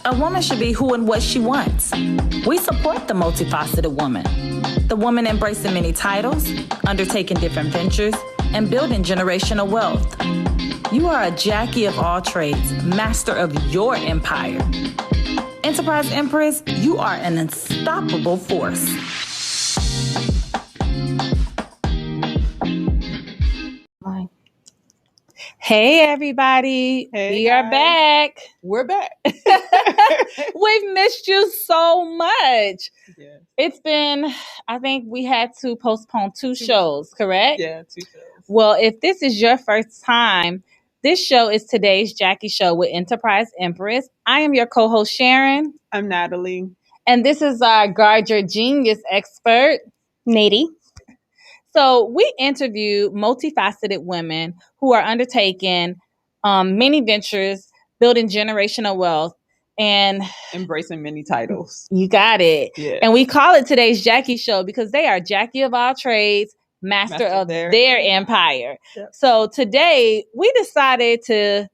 A woman should be who and what she wants. We support the multifaceted woman. The woman embracing many titles, undertaking different ventures, and building generational wealth. You are a Jackie of all trades, master of your empire. Enterprise Empress, you are an unstoppable force. Hey, everybody. Hey, we are back. We're back. We've missed you so much. Yeah. It's been, I think we had to postpone two shows, correct? Yeah, 2 shows. Well, if this is your first time, this show is today's Jackie Show with Enterprise Empress. I am your co-host, Sharon. I'm Natalie. And this is our Guard Your Genius expert, Neidy. So we interview multifaceted women who are undertaking many ventures, building generational wealth, and embracing many titles. You got it. Yeah. And we call it today's Jackie Show because they are Jackie of all trades, master of their empire. Yep. So today we decided to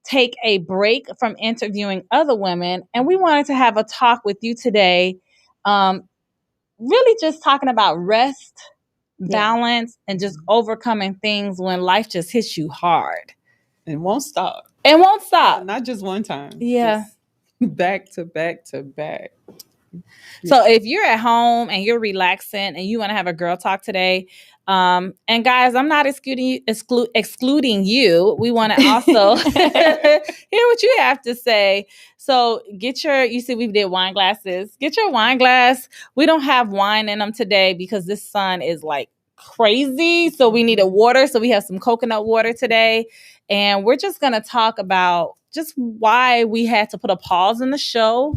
take a break from interviewing other women, and we wanted to have a talk with you today, really just talking about rest, balance, and just overcoming things when life just hits you hard. And won't stop. And won't stop. Not just one time. Yeah. Just back to back to back. So if you're at home and you're relaxing and you want to have a girl talk today, and guys, I'm not excluding you. We want to also hear what you have to say. So you see we did wine glasses. Get your wine glass. We don't have wine in them today because this sun is like crazy. So we needed water. So we have some coconut water today. And we're just going to talk about just why we had to put a pause in the show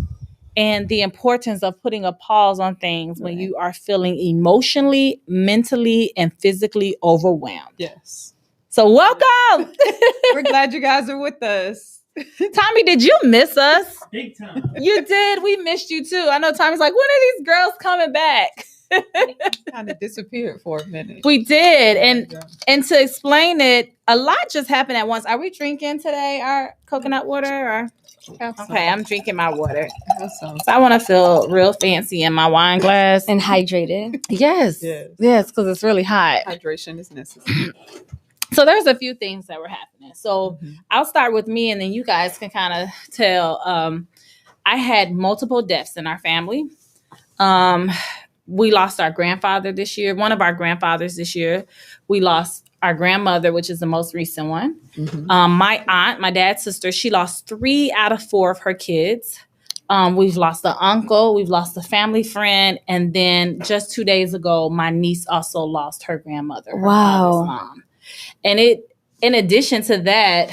and the importance of putting a pause on things when you are feeling emotionally, mentally, and physically overwhelmed. Yes. So welcome. We're glad you guys are with us. Tommy, did you miss us? Big time. You did. We missed you too. I know Tommy's like, when are these girls coming back? Kind of disappeared for a minute. We did. And to explain it, a lot just happened at once. Are we drinking today our coconut water? Or? Okay, I'm drinking my water. So I want to feel real fancy in my wine glass. And hydrated. Yes, because it's really hot. Hydration is necessary. So there's a few things that were happening. So I'll start with me, and then you guys can kind of tell. I had multiple deaths in our family. We lost our grandfather this year. One of our grandfathers this year. We lost our grandmother, which is the most recent one. My aunt, my dad's sister, she lost 3 out of 4 of her kids. We've lost an uncle. We've lost a family friend. And then just 2 days ago, my niece also lost her grandmother, her father's mom. And in addition to that,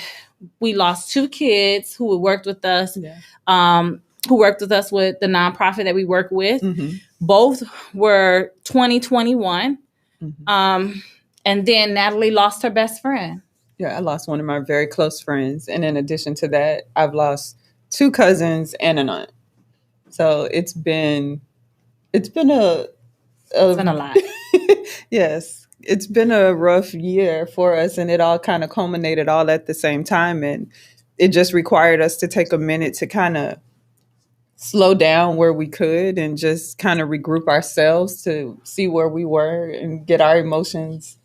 we lost 2 kids who worked with us, who worked with us with the nonprofit that we work with. Both were 2021. And then Natalie lost her best friend. Yeah, I lost one of my very close friends. And in addition to that, I've lost 2 cousins and an aunt. So it's been a lot. Yes. It's been a rough year for us, and it all kind of culminated all at the same time. And it just required us to take a minute to kind of slow down where we could and just kind of regroup ourselves to see where we were and get our emotions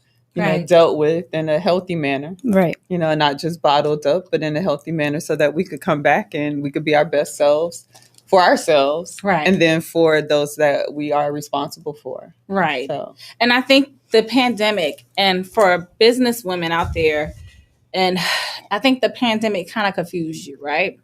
dealt with in a healthy manner. Right. Not just bottled up, but in a healthy manner so that we could come back and we could be our best selves for ourselves. Right. And then for those that we are responsible for. Right. So. And I think the pandemic, and for business women out there, and I think the pandemic kind of confused you, right?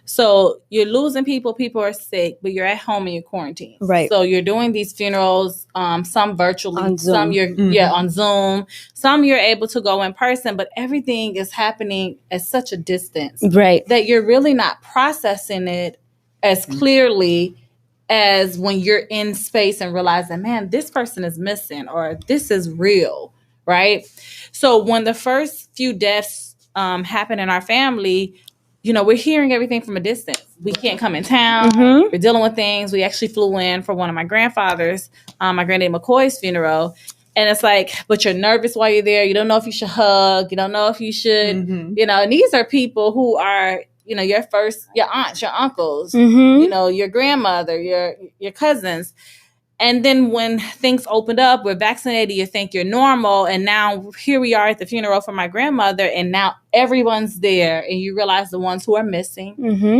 So you're losing people are sick, but you're at home and you're quarantined. Right. So you're doing these funerals, some virtually, on Zoom. Some you're on Zoom, some you're able to go in person, but everything is happening at such a distance. Right. That you're really not processing it as clearly as when you're in space and realizing, man, this person is missing or this is real, right? So when the first few deaths happened in our family, we're hearing everything from a distance. We can't come in town. We're dealing with things. We actually flew in for one of my grandfathers, my granddaddy McCoy's funeral. And it's like, but you're nervous while you're there. You don't know if you should hug. You don't know if you should, and these are people who are, your aunts, your uncles, your grandmother, your cousins. And then when things opened up, we're vaccinated, you think you're normal. And now here we are at the funeral for my grandmother. And now everyone's there. And you realize the ones who are missing.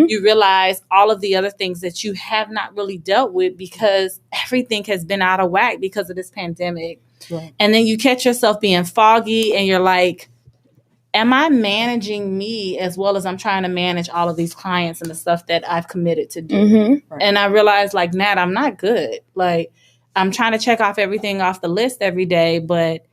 You realize all of the other things that you have not really dealt with because everything has been out of whack because of this pandemic. Right. And then you catch yourself being foggy and you're like, am I managing me as well as I'm trying to manage all of these clients and the stuff that I've committed to do? Right. And I realized, like, Nat, I'm not good. Like, I'm trying to check off everything off the list every day, but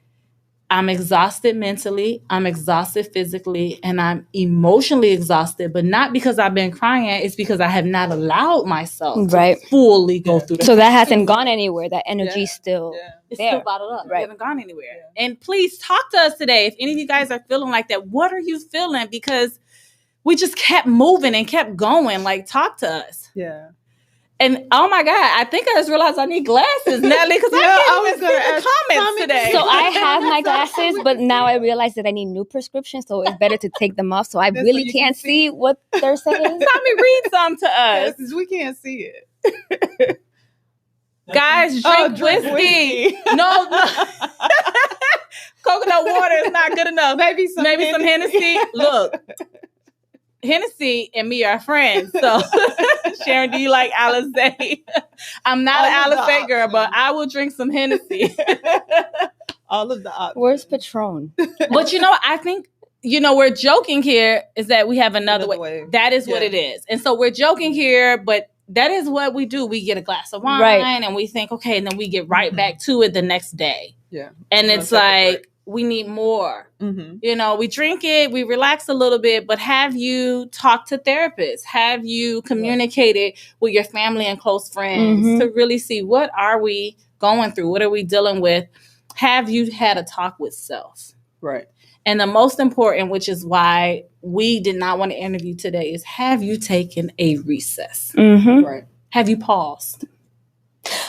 I'm exhausted mentally, I'm exhausted physically, and I'm emotionally exhausted, but not because I've been crying. It's because I have not allowed myself to fully go through that. So that hasn't gone anywhere. That energy's still it's there. Still bottled up. Right. It hasn't gone anywhere. Yeah. And please talk to us today. If any of you guys are feeling like that, what are you feeling? Because we just kept moving and kept going. Like, talk to us. Yeah. And oh my God, I think I just realized I need glasses, Natalie, because I can't even see the comments today. So I have my glasses, but now I realize that I need new prescriptions, so it's better to take them off. So I really can't see what they're saying. Tommy, read some to us. Yes, we can't see it. Guys, drink whiskey. No. Coconut water is not good enough. Maybe some Hennessy. Look. Hennessy and me are friends. So, Sharon, do you like Alizé? I'm not an Alizé girl, but I will drink some Hennessy. All of the options. Where's Patron? But I think, we're joking here is that we have another way. That is what it is. And so we're joking here, but that is what we do. We get a glass of wine and we think, okay, and then we get right back to it the next day. Yeah. And it's like, we need more. We drink it, we relax a little bit, but have you talked to therapists? Have you communicated with your family and close friends to really see what are we going through? What are we dealing with? Have you had a talk with self? Right. And the most important, which is why we did not want to interview today, is have you taken a recess? Right. Have you paused?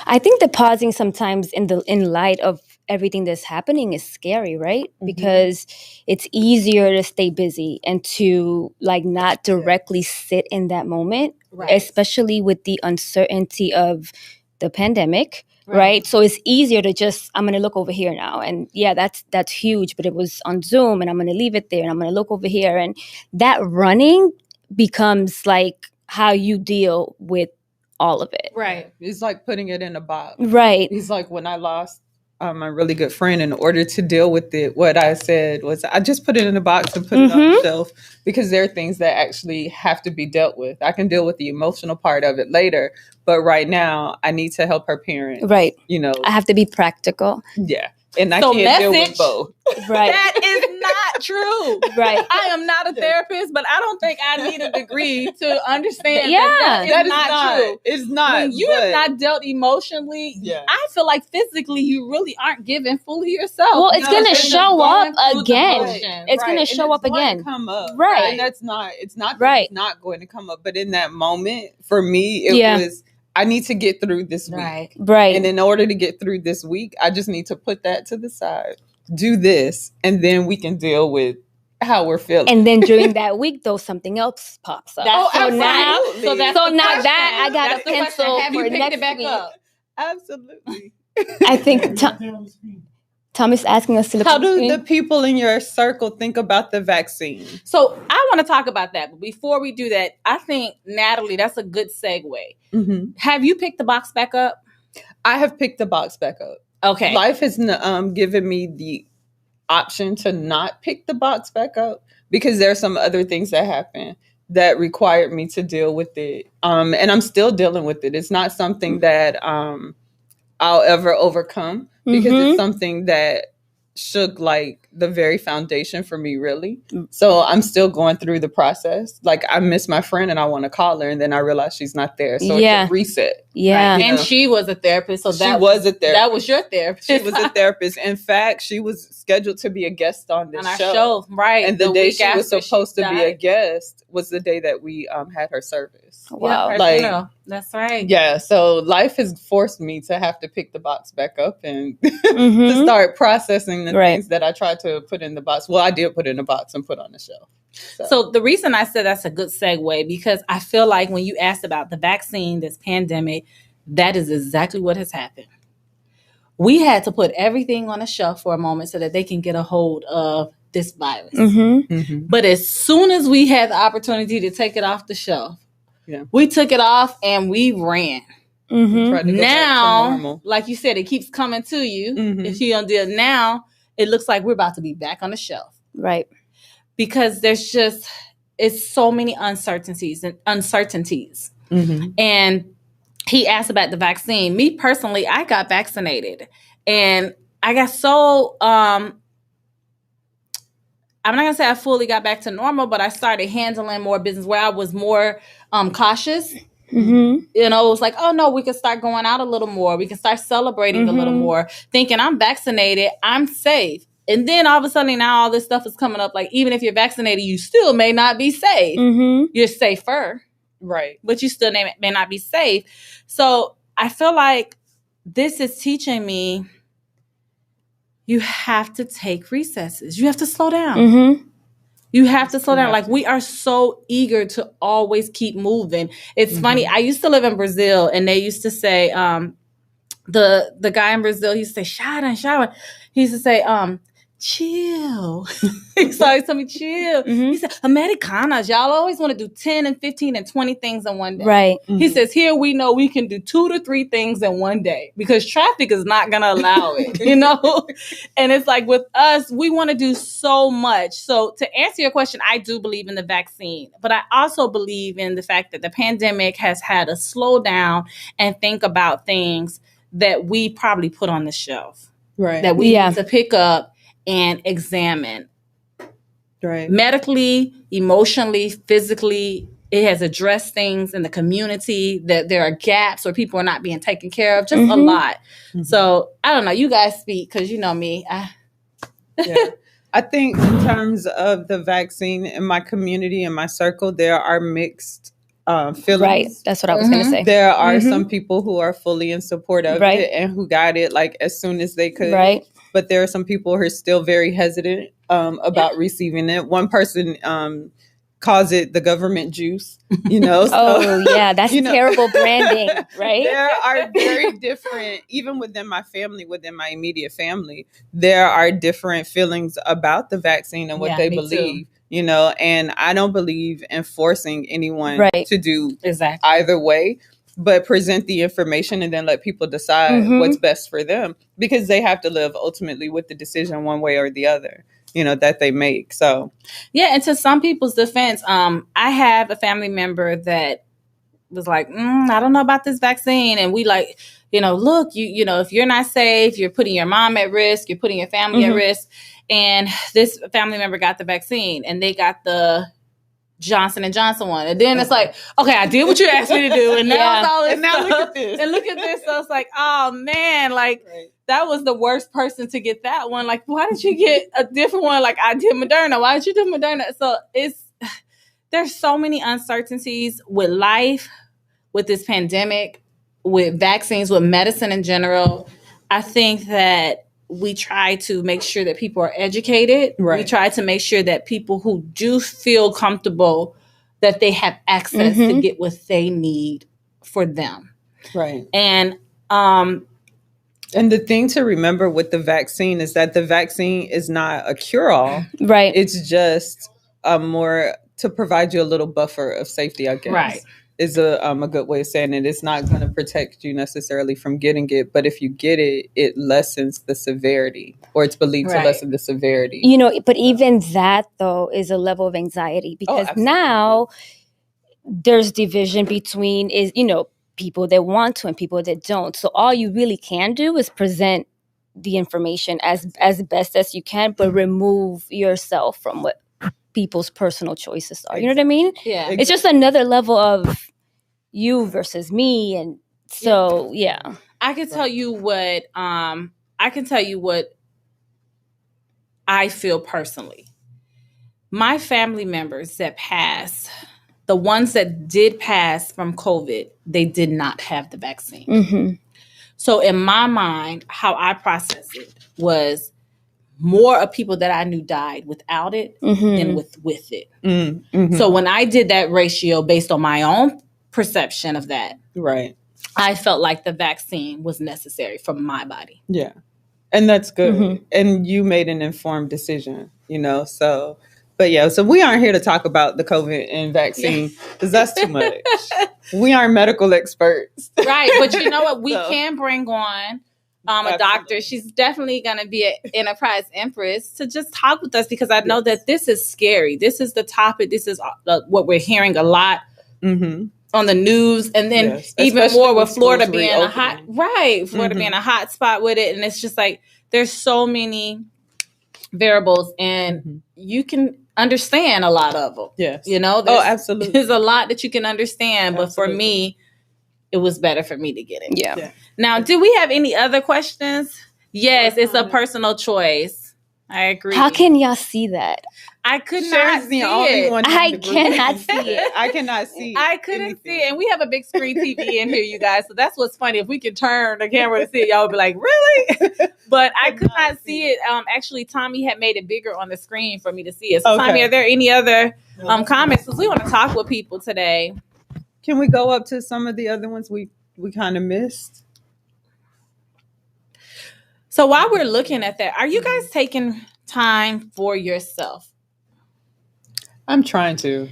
I think the pausing sometimes in light of everything that's happening is scary, right? Because it's easier to stay busy and to not directly sit in that moment, especially with the uncertainty of the pandemic, right? So it's easier to just, I'm going to look over here now. And that's huge, but it was on Zoom and I'm going to leave it there and I'm going to look over here. And that running becomes like how you deal with all of it. Right. It's like putting it in a box. Right. It's like when I lost my really good friend, in order to deal with it, what I said was I just put it in a box and put it on the shelf, because there are things that actually have to be dealt with. I can deal with the emotional part of it later, but right now I need to help her parents. Right. I have to be practical. Yeah. And I can't deal with both. Right. That is not true. Right. I am not a therapist, but I don't think I need a degree to understand that is not true. It's not. When you have not dealt emotionally, I feel like physically you really aren't giving fully yourself. Well, it's going to show up again. It's going to show up again. Come up. Right. And it's not it's not going to come up. But in that moment, for me, it was, I need to get through this week. Right. And in order to get through this week, I just need to put that to the side, do this, and then we can deal with how we're feeling. And then during that week, though, something else pops up. So now I got a pencil for next week. Absolutely. I think Tommy's asking us to look. How do the people in your circle think about the vaccine? So I want to talk about that. But before we do that, I think, Natalie, that's a good segue. Have you picked the box back up? I have picked the box back up. Okay. Life has given me the option to not pick the box back up because there are some other things that happened that required me to deal with it. And I'm still dealing with it. It's not something that I'll ever overcome, because it's something that shook like the very foundation for me, really. So I'm still going through the process. Like, I miss my friend and I want to call her, and then I realize she's not there. So it's a reset. Yeah. Right? And she was a therapist. So that was a therapist. That was your therapist. She was a therapist. In fact, she was scheduled to be a guest on this show. Right. And the day she was supposed to be a guest was the day that we had her service. Wow. That's right. Yeah. So life has forced me to have to pick the box back up and to start processing the things that I tried to put in the box. Well, I did put in the box and put on the shelf. So the reason I said that's a good segue, because I feel like when you asked about the vaccine, this pandemic, that is exactly what has happened. We had to put everything on a shelf for a moment so that they can get a hold of this virus. But as soon as we had the opportunity to take it off the shelf, we took it off and we ran. Now, like you said, it keeps coming to you. If you don't do it now, it looks like we're about to be back on the shelf. Right. Because it's so many uncertainties. And he asked about the vaccine. Me personally, I got vaccinated and I got so, I'm not going to say I fully got back to normal, but I started handling more business where I was more cautious. You know, it was like, oh no, we can start going out a little more. We can start celebrating a little more, thinking I'm vaccinated, I'm safe. And then all of a sudden now all this stuff is coming up. Like, even if you're vaccinated, you still may not be safe. You're safer. Right. But you still may not be safe. So I feel like this is teaching me you have to take recesses. You have to slow down. You have to slow down. Like, we are so eager to always keep moving. It's funny. I used to live in Brazil, and they used to say, the guy in Brazil, he used to say, Sharon. He used to say, chill. So he told me, chill. He said, Americanas, y'all always want to do 10 and 15 and 20 things in one day. Right. He says, here we know we can do 2 to 3 things in one day because traffic is not going to allow it, you know? And it's like with us, we want to do so much. So to answer your question, I do believe in the vaccine, but I also believe in the fact that the pandemic has had us slow down and think about things that we probably put on the shelf. Right. That we need to pick up and examine. Right. Medically, emotionally, physically, it has addressed things in the community that there are gaps where people are not being taken care of, just a lot. So I don't know, you guys speak because you know me. I think in terms of the vaccine in my community, in my circle, there are mixed feelings. Right. That's what I was going to say. There are some people who are fully in support of it and who got it like as soon as they could. Right. But there are some people who are still very hesitant about receiving it. One person calls it the government juice, you know. So, that's terrible branding, right? There are very different, even within my family, within my immediate family, there are different feelings about the vaccine and what they believe. Too. You know, and I don't believe in forcing anyone to do either way, but present the information and then let people decide what's best for them, because they have to live ultimately with the decision one way or the other, you know, that they make. So, and to some people's defense, I have a family member that was like, I don't know about this vaccine. And we like, you know, look, you know, if you're not safe, you're putting your mom at risk, you're putting your family at risk. And this family member got the vaccine and they got the Johnson & Johnson one. And then it's like, okay, I did what you asked me to do. And now it's all this now stuff. look at this. And look at this. So it's like, oh man, like that was the worst person to get that one. Like, why did you get a different one? Like, I did Moderna. Why did you do Moderna? So there's so many uncertainties with life, with this pandemic, with vaccines, with medicine in general. I think that we try to make sure that people are educated. We try to make sure that people who do feel comfortable, that they have access to get what they need for them. Right. And the thing to remember with the vaccine is that the vaccine is not a cure-all. Right. It's just more to provide you a little buffer of safety, I guess. Right. Is a good way of saying it. It's not going to protect you necessarily from getting it, but if you get it, it lessens the severity, or it's believed to lessen the severity. You know, but even that, though, is a level of anxiety, because now there's division between, people that want to and people that don't. So all you really can do is present the information as best as you can, but remove yourself from what people's personal choices are. You know what I mean? Yeah. Exactly. It's just another level of you versus me. And so, I can tell you what, I feel personally. My family members that passed, the ones that did pass from COVID, they did not have the vaccine. So in my mind, how I processed it was, more of people that I knew died without it than with it. Mm-hmm. So when I did that ratio based on my own perception of that, right, I felt like the vaccine was necessary for my body. Yeah. And that's good. Mm-hmm. And you made an informed decision, you know, so, but yeah, so we aren't here to talk about the COVID and vaccine because that's too much. We aren't medical experts. Right. But you know what? We can bring on a doctor. She's definitely going to be an Enterprise Empress to just talk with us because I know that this is scary. This is the topic. This is what we're hearing a lot on the news. And then even especially more with Florida being a hot, Florida being a hot spot with it. And it's just like, there's so many variables and you can understand a lot of them. Yes. You know, absolutely. There's a lot that you can understand, but for me, it was better for me to get it. Yeah. Now, do we have any other questions? Yes, it's a personal choice. I agree. How can y'all see that? I could not see it. I cannot see it. I cannot see it. I couldn't see it. And we have a big screen TV in here, you guys. So that's what's funny. If we could turn the camera to see it, y'all would be like, really? But I could not see it. Actually, Tommy had made it bigger on the screen for me to see it. So, Tommy, are there any other comments? Because we want to talk with people today. Can we go up to some of the other ones we kind of missed? So while we're looking at that, are you guys taking time for yourself? I'm trying to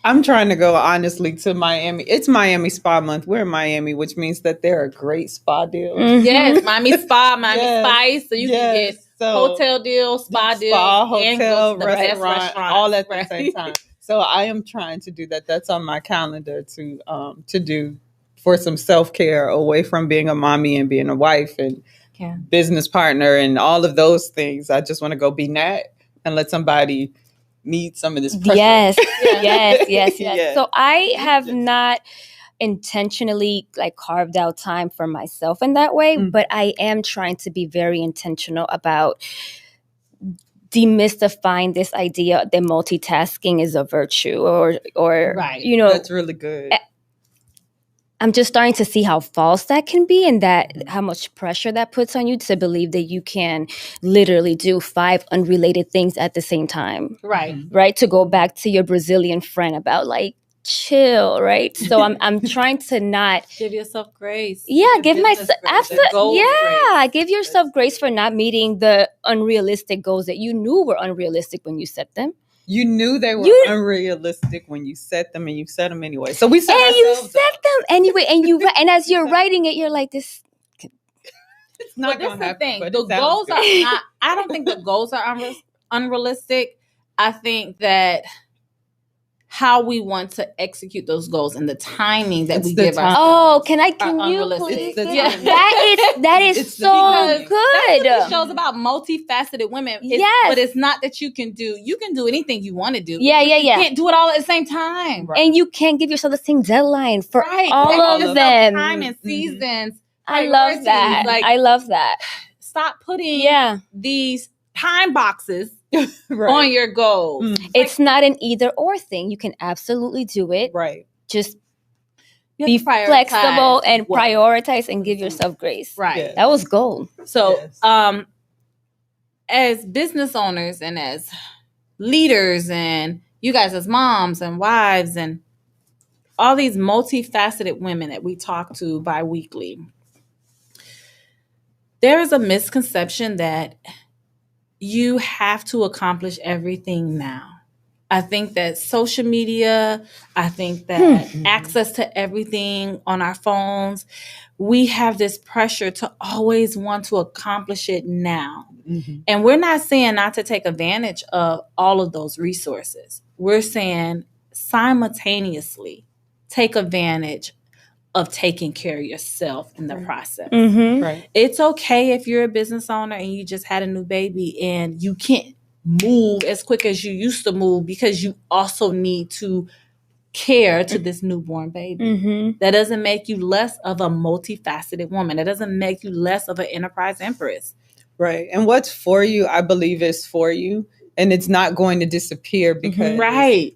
go honestly to Miami. It's Miami Spa Month. We're in Miami, which means that there are great spa deals. Yes, Miami Spa, Miami Spice. So you can get hotel deals, spa deals, hotel, restaurant, all at the same time. So I am trying to do that. That's on my calendar to do for some self-care away from being a mommy and being a wife and business partner and all of those things. I just want to go be Nat and let somebody need some of this pressure. Yes. So I have not intentionally carved out time for myself in that way, but I am trying to be very intentional about demystifying this idea that multitasking is a virtue or you know, that's really good. I'm just starting to see how false that can be and that how much pressure that puts on you to believe that you can literally do 5 unrelated things at the same time. Right. To go back to your Brazilian friend about chill, right? So I'm trying to not give yourself grace. Yeah, give yourself grace for not meeting the unrealistic goals that you knew were unrealistic when you set them. You knew they were unrealistic when you set them, and you set them anyway. So we set them anyway, and as you're writing it, you're like, this. It's not going to happen. The goals are not. I don't think the goals are unrealistic. I think that how we want to execute those goals and the timing that we give ourselves. Oh, can you please? That is so good. That's what shows about multifaceted women. But it's not that you can do anything you want to do. Yeah. You can't do it all at the same time. Right. And you can't give yourself the same deadline for all of them. Time and seasons. I love that. I love that. Stop putting these time boxes on your goals. It's not an either or thing. You can absolutely do it. Right. Just be flexible and prioritize and give yourself grace. Right. Yes. That was gold. So, as business owners and as leaders and you guys as moms and wives and all these multifaceted women that we talk to bi-weekly, there is a misconception that you have to accomplish everything now. I think that social media, I think that access to everything on our phones, we have this pressure to always want to accomplish it now. And we're not saying not to take advantage of all of those resources. We're saying simultaneously take advantage of taking care of yourself in the process. Right. It's okay if you're a business owner and you just had a new baby and you can't move as quick as you used to move because you also need to care to this newborn baby. That doesn't make you less of a multifaceted woman. That doesn't make you less of an Enterprise Empress. Right. And what's for you, I believe, is for you. And it's not going to disappear because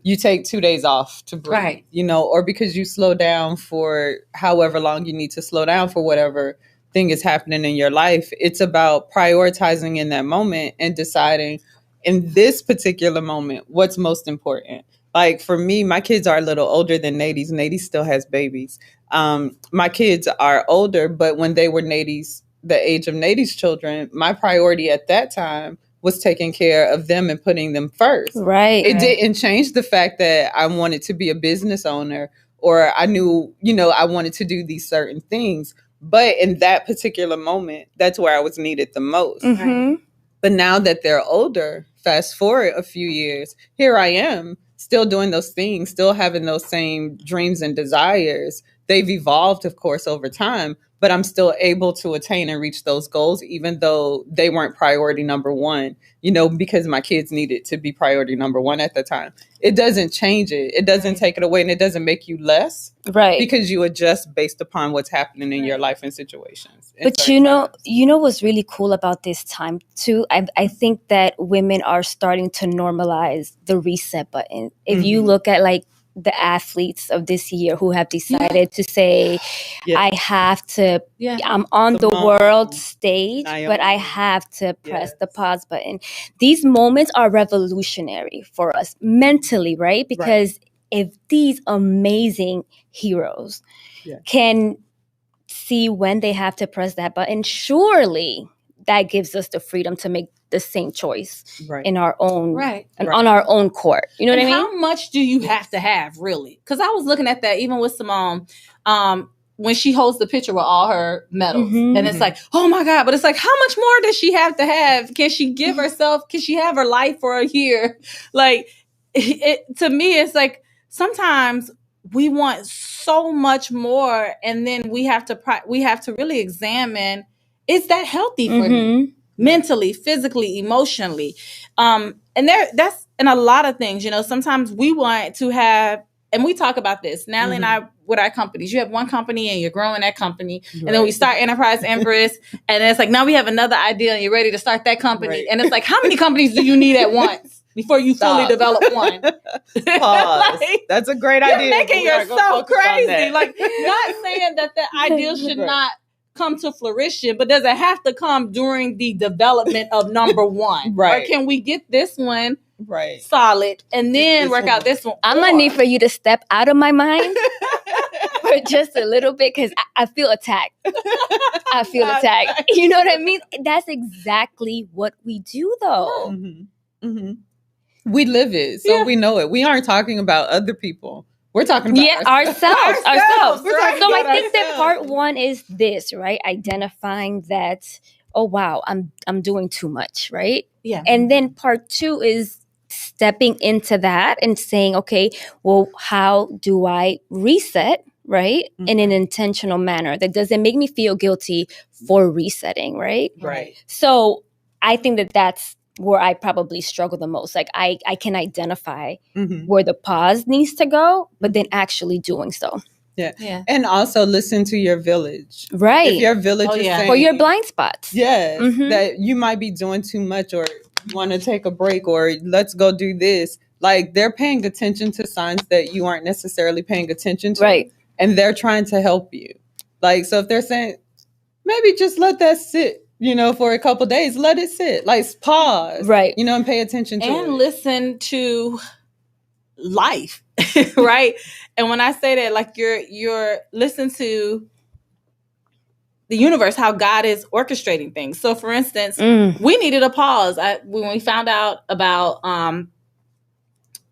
you take 2 days off to breathe, or because you slow down for however long you need to slow down for whatever thing is happening in your life. It's about prioritizing in that moment and deciding in this particular moment what's most important. Like for me, my kids are a little older than Neidy's. Neidy still has babies. My kids are older, but when they were the age of Neidy's children, my priority at that time was taking care of them and putting them first. Right. It didn't change the fact that I wanted to be a business owner or I knew, I wanted to do these certain things. But in that particular moment, that's where I was needed the most. Mm-hmm. But now that they're older, fast forward a few years, here I am still doing those things, still having those same dreams and desires. They've evolved, of course, over time, but I'm still able to attain and reach those goals, even though they weren't priority number one, because my kids needed to be priority number one at the time. It doesn't change it. It doesn't take it away, and it doesn't make you less. Right. Because you adjust based upon what's happening in your life and situations. But what's really cool about this time too? I think that women are starting to normalize the reset button. If you look at like the athletes of this year who have decided to say, I have to, I'm on the world stage, but I have to press the pause button. These moments are revolutionary for us mentally, right? Because if these amazing heroes can see when they have to press that button, surely that gives us the freedom to make the same choice in our own and on our own court. You know what I mean? How much do you have to have, really? Because I was looking at that even with Simone when she holds the picture with all her medals. And it's like, oh my God, but it's like, how much more does she have to have? Can she give herself, can she have her life for a year? Like, to me, it's like sometimes we want so much more, and then we have to really examine, is that healthy for me? Mentally, physically, emotionally. And that's in a lot of things, sometimes we want to have, and we talk about this, Natalie and I, with our companies. You have one company and you're growing that company. And then we start Enterprise Empress. And then it's like, now we have another idea and you're ready to start that company. And it's like, how many companies do you need at once before you fully develop one? Pause. That's a great idea. You're making yourself crazy. Like, not saying that the idea should not come to fruition, but does it have to come during the development of number one? Or can we get this one solid and then work out this one? I'm gonna need for you to step out of my mind for just a little bit, because I feel attacked. I feel attacked. You know what I mean? That's exactly what we do, though. We live it, so we know it. We aren't talking about other people. We're talking about ourselves. So I think that ourselves. part one is this, right? Identifying that, oh wow, I'm doing too much, right? Yeah. And then part two is stepping into that and saying, okay, well, how do I reset, right? In an intentional manner that doesn't make me feel guilty for resetting, right? Right. So I think that that's where I probably struggle the most. Like I can identify where the pause needs to go, but then actually doing so. Yeah. And also listen to your village. Right. If your village is saying, or your blind spots. Yes. That you might be doing too much or want to take a break or let's go do this. Like they're paying attention to signs that you aren't necessarily paying attention to. Right. And they're trying to help you. Like, so if they're saying, maybe just let that sit, for a couple of days, let it sit. Like pause. Right. And pay attention to it. And listen to life. Right. And when I say that, like you're listen to the universe, how God is orchestrating things. So for instance, we needed a pause. When we found out about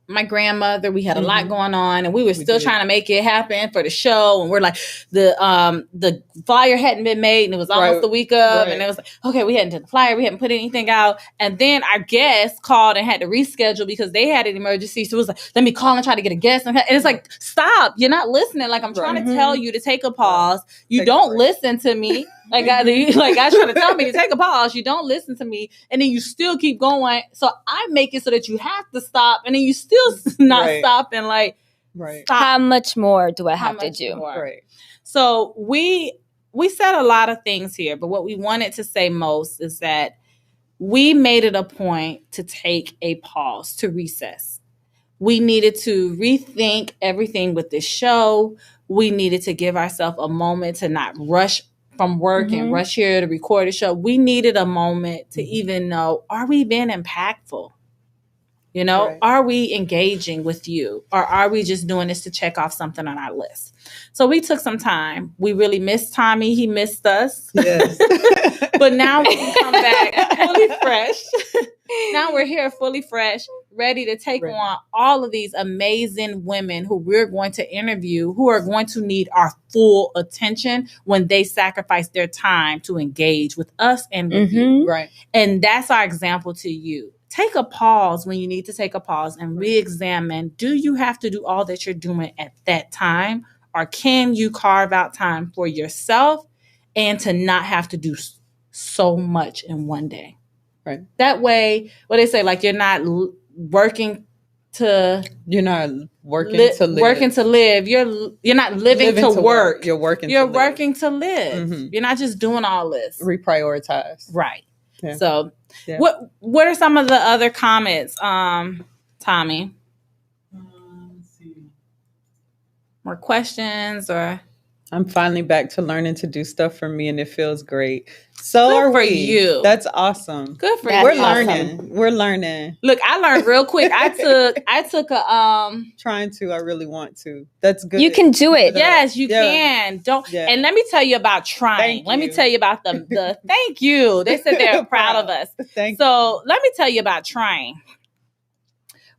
my grandmother, we had a lot going on and we were still trying to make it happen for the show. And we're like, the flyer hadn't been made and it was almost the week of. And it was like, okay, we hadn't done the flyer. We hadn't put anything out. And then our guest called and had to reschedule because they had an emergency. So it was like, let me call and try to get a guest. And it's like, stop, you're not listening. Like I'm trying to tell you to take a pause. You don't listen to me. Like guys trying to tell me to take a pause. You don't listen to me. And then you still keep going. So I make it so that you have to stop. And then you still not stop and stop. How much more do I have to do? Right. So we said a lot of things here, but what we wanted to say most is that we made it a point to take a pause, to recess. We needed to rethink everything with this show. We needed to give ourselves a moment to not rush from work and rush here to record a show. We needed a moment to even know, are we being impactful? You know, are we engaging with you, or are we just doing this to check off something on our list? So we took some time. We really missed Tommy. He missed us. Yes. But now we can come back fully fresh. Now we're here fully fresh, ready to take on all of these amazing women who we're going to interview, who are going to need our full attention when they sacrifice their time to engage with us and with you. Right. And that's our example to you. Take a pause when you need to take a pause and re-examine. Do you have to do all that you're doing at that time? Or can you carve out time for yourself and to not have to do so much in one day? Right. That way, what they say, like you're not working to... You're not working to live. Working to live. You're not living to work. You're working to live. Mm-hmm. You're not just doing all this. Reprioritize. Right. Yeah. So what are some of the other comments, Tommy? Let's see. More questions or... I'm finally back to learning to do stuff for me, and it feels great. So Good are for we. you. That's awesome. Good for That's you. We're learning. awesome. We're learning. Look, I learned real quick. I took a Trying to. I really want to. That's good. You can do it. yes, you Yeah. can. Don't Yeah. And let me tell you about trying. Thank Let me you. tell you about the thank you. They said they're proud of us. Thank So let me tell you about trying.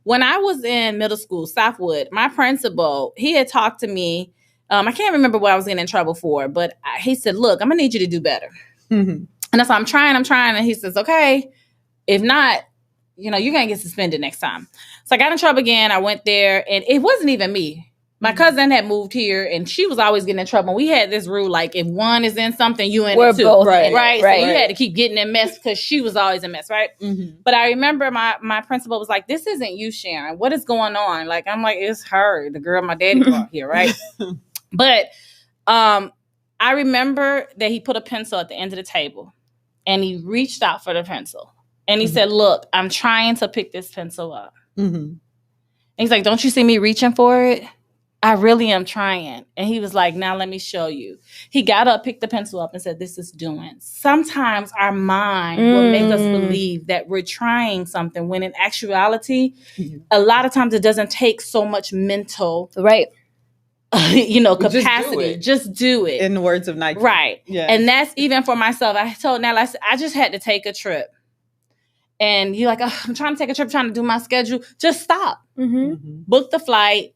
When I was in middle school, Southwood, my principal, he had talked to me. I can't remember what I was getting in trouble for, but he said, look, I'm going to need you to do better. you. Mm-hmm. And that's why I'm trying. And he says, okay, if not, you're going to get suspended next time. So I got in trouble again. I went there, and it wasn't even me. My cousin had moved here, and she was always getting in trouble. We had this rule, like if one is in something, you in We're it too. both Right. in it, Right? right. So you had to keep getting in mess because she was always in mess, right? Mm-hmm. But I remember my principal was like, this isn't you, Sharon. What is going on? Like, I'm like, it's her, the girl my daddy brought here, right? But I remember that he put a pencil at the end of the table, and he reached out for the pencil. And he said, look, I'm trying to pick this pencil up. Mm-hmm. And he's like, don't you see me reaching for it? I really am trying. And he was like, now let me show you. He got up, picked the pencil up, and said, this is doing. Sometimes our mind will make us believe that we're trying something when in actuality, a lot of times it doesn't take so much mental Right. capacity. Just do it. In the words of Nike. Right. Yeah. And that's even for myself. I told Natalie, I just had to take a trip. And you're like, oh, I'm trying to take a trip, trying to do my schedule. Just stop. Mm-hmm. Book the flight.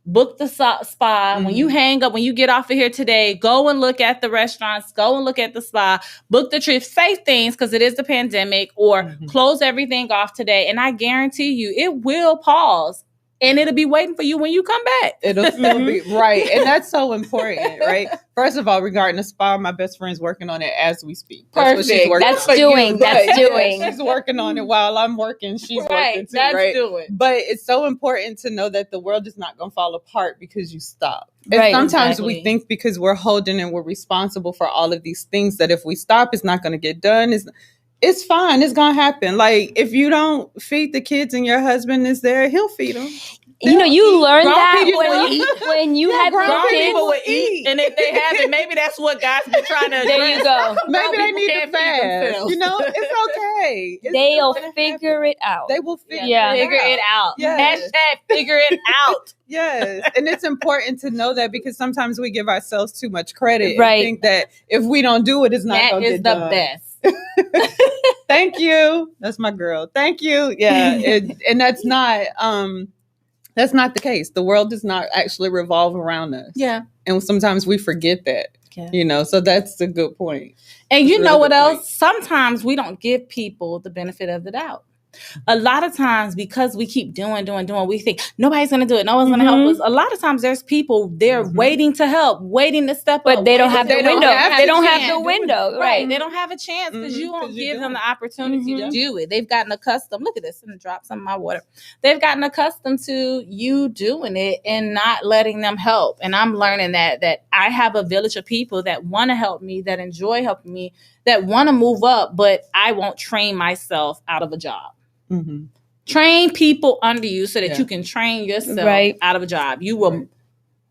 Book the spa. Mm-hmm. When you hang up, when you get off of here today, go and look at the restaurants. Go and look at the spa. Book the trip. Say things because it is the pandemic, or close everything off today. And I guarantee you, it will pause. And it'll be waiting for you when you come back. It'll still be right. And that's so important, right? First of all, regarding the spa, my best friend's working on it as we speak. That's what she's Perfect. working That's on. doing. That's But, doing. She's working on it while I'm working. She's working too, That's right? doing. But it's so important to know that the world is not going to fall apart because you stop. And Right, sometimes exactly. we think because we're holding and we're responsible for all of these things that if we stop, it's not going to get done. It's fine. It's going to happen. Like if you don't feed the kids and your husband is there, he'll feed them. You learn Grown that people will eat. when you have grown your Grown kids. people will eat. And if they haven't, maybe that's what God's been trying to address. There you go. Maybe they people need can't to feed fast. themselves. You know, it's okay. They'll figure it out. They will figure Yeah. Figure it out. Yes. Hashtag figure it out. Yes. And it's important to know that because sometimes we give ourselves too much credit. Right. And think that if we don't do it, it's not That going to is get the done. best. Thank you. That's my girl. Thank you. Yeah. And that's not the case. The world does not actually revolve around us. Yeah. And sometimes we forget that. Yeah. So that's a good point. And you That's a know really what good else? point. Sometimes we don't give people the benefit of the doubt. A lot of times, because we keep doing, we think nobody's going to do it. No one's going to help us. A lot of times there's people there waiting to help, waiting to step up. But they don't have the They don't window. have They the don't have chance. the window. Right. Right. They don't have a chance because you won't 'cause you give them don't. the opportunity to Mhm. do it. They've gotten accustomed. Look at this. I'm going to drop some of my water. They've gotten accustomed to you doing it and not letting them help. And I'm learning that I have a village of people that want to help me, that enjoy helping me, that want to move up, but I won't train myself out of a job. Mm-hmm. Train people under you so that Yeah. you can train yourself Right. out of a job. You will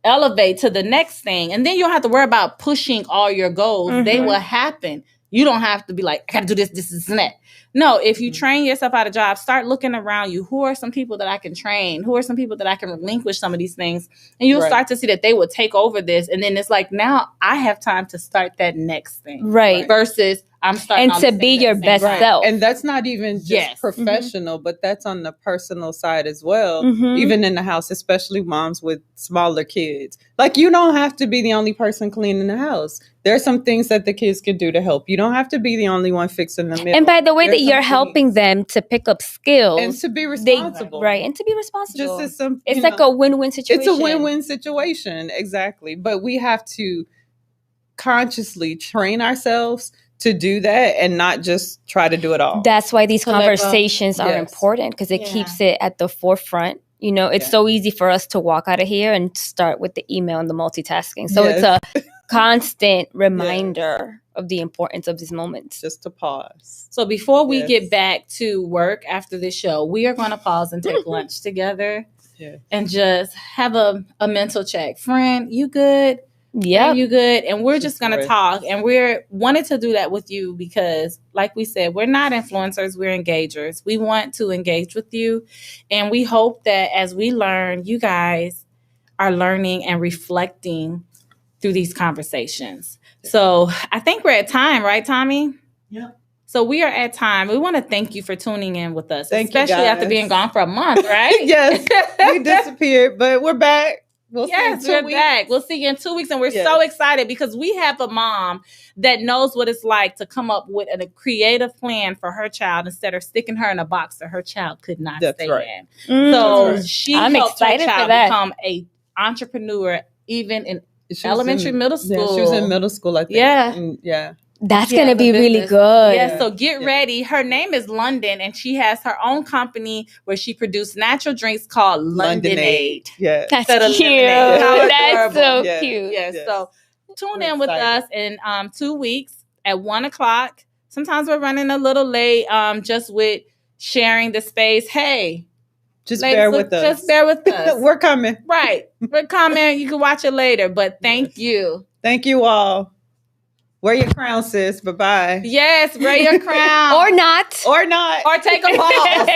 elevate to the next thing. And then you don't have to worry about pushing all your goals. Mm-hmm. They will happen. You don't have to be like, I got to do this, and that. No, if you train yourself at a job, start looking around you. Who are some people that I can train? Who are some people that I can relinquish some of these things? And you'll start to see that they will take over this. And then it's like, now I have time to start that next thing. Right. Versus I'm starting and to be your best self. And that's not even just professional, but that's on the personal side as well. Even in the house, especially moms with smaller kids. Like, you don't have to be the only person cleaning the house. There are some things that the kids can do to help. You don't have to be the only one fixing the meal. And by the way, that you're helping them to pick up skills. And to be responsible. And to be responsible. Just as some, it's like a win-win situation. It's a win-win situation, exactly. But we have to consciously train ourselves to do that and not just try to do it all. That's why these conversations are important, because it keeps it at the forefront. You know, it's so easy for us to walk out of here and start with the email and the multitasking. So it's a constant reminder of the importance of these moments. Just to pause. So before we get back to work after this show, we are going to pause and take lunch together and just have a mental check. Friend, you good? Yeah, you good? And we're just gonna talk, and we're wanted to do that with you because, like we said, we're not influencers, we're engagers. We want to engage with you, and we hope that as we learn, you guys are learning and reflecting through these conversations. So I think we're at time, right, Tommy? Yeah. So we are at time. We want to thank you for tuning in with us, especially after being gone for a month, right? Yes, we disappeared, but we're back. We're back. We'll see you in 2 weeks. And we're so excited because we have a mom that knows what it's like to come up with a creative plan for her child instead of sticking her in a box that her child could not stay in. So she helped her child become an entrepreneur even in middle school. Yeah, she was in middle school, I think. Yeah. That's going to be really good. Yeah, so get ready. Her name is London, and she has her own company where she produces natural drinks called Londonade. Yeah. That's cute. That's so cute. Yes. So tune in with us in 2 weeks at 1:00. Sometimes we're running a little late just with sharing the space. Hey, just bear with us. Just bear with us. We're coming. Right. We're coming. You can watch it later, but thank you. Thank you all. Wear your crown, sis. Bye-bye. Yes, wear your crown. Or not. Or take a pause.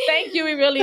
Thank you. We really